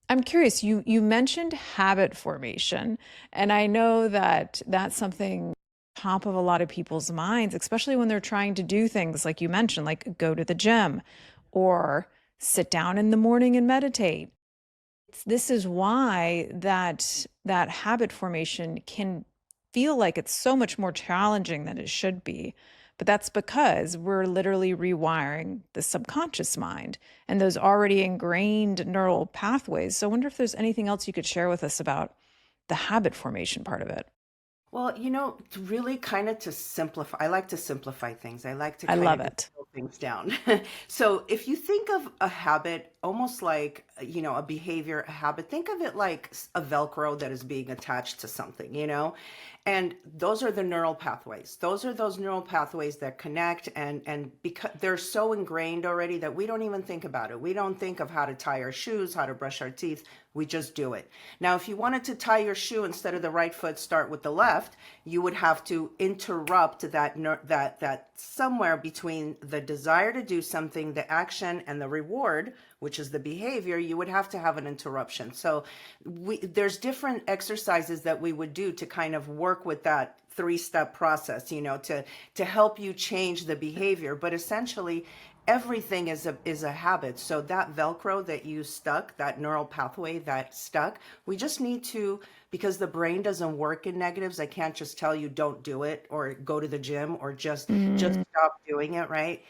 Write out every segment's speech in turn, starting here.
I'm curious, you mentioned habit formation, and I know that that's something top of a lot of people's minds, especially when they're trying to do things like you mentioned, like go to the gym or sit down in the morning and meditate. This is why that habit formation can feel like it's so much more challenging than it should be. But that's because we're literally rewiring the subconscious mind and those already ingrained neural pathways. So I wonder if there's anything else you could share with us about the habit formation part of it. Well, to really kind of to simplify, I like to simplify things. I like to I kind of love it. distill things down. So if you think of a habit almost like, a behavior, a habit, think of it like a Velcro that is being attached to something. And those are the neural pathways. Those are those neural pathways that connect and because they're so ingrained already that we don't even think about it. We don't think of how to tie our shoes, how to brush our teeth. We just do it. Now, if you wanted to tie your shoe instead of the right foot, start with the left, you would have to interrupt that somewhere between the desire to do something, the action, and the reward, which is the behavior. You would have to have an interruption. So there's different exercises that we would do to kind of work with that three-step process, to help you change the behavior. But essentially, everything is a habit. So that Velcro that you stuck, that neural pathway that stuck, we just need to, because the brain doesn't work in negatives. I can't just tell you don't do it or go to the gym or just Mm, stop doing it, right?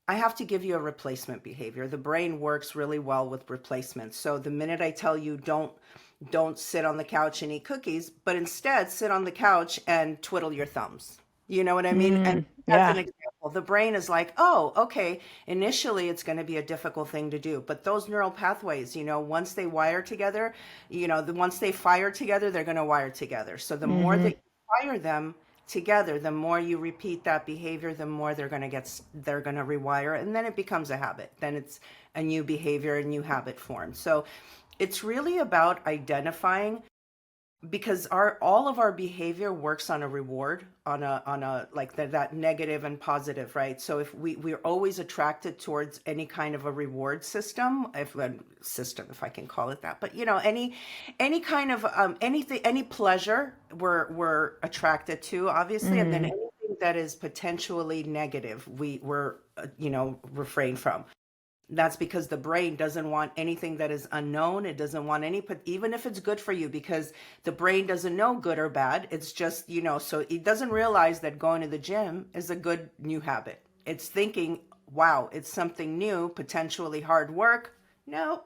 I have to give you a replacement behavior. The brain works really well with replacements. So the minute I tell you don't sit on the couch and eat cookies, but instead sit on the couch and twiddle your thumbs. You know what I mean? And as an yeah. example, the brain is like, oh, okay, initially it's going to be a difficult thing to do. But those neural pathways, once they wire together, once they fire together, they're going to wire together. So the more that Hmm. you fire them together, the more you repeat that behavior, the more they're going to rewire. And then it becomes a habit. Then it's a new behavior, a new habit formed. So it's really about identifying because our all of our behavior works on a reward on a like that negative and positive, right? So if we're always attracted towards any kind of a reward system, if a system, if I can call it that, but any kind of anything, any pleasure we're attracted to, obviously, and then Mm. anything that is potentially negative we're refrain from. That's because the brain doesn't want anything that is unknown. It doesn't want any, but even if it's good for you, because the brain doesn't know good or bad. It's just, so it doesn't realize that going to the gym is a good new habit. It's thinking, wow, it's something new, potentially hard work. No.